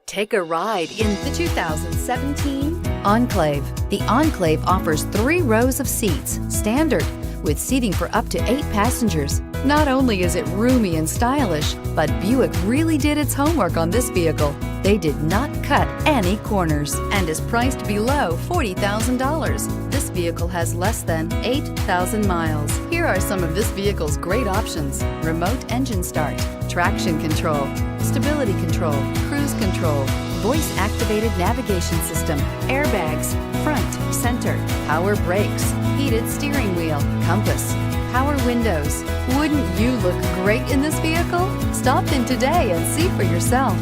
Take a ride in the 2017 Enclave. The Enclave offers 3 rows of seats, standard, with seating for up to 8 passengers. Not only is it roomy and stylish, but Buick really did its homework on this vehicle. They did not cut any corners and is priced below $40,000. This vehicle has less than 8,000 miles. Here are some of this vehicle's great options: remote engine start, traction control, stability control, cruise control, voice-activated navigation system, airbags, front, center, power brakes, heated steering wheel, compass, power windows. Wouldn't you look great in this vehicle? Stop in today and see for yourself.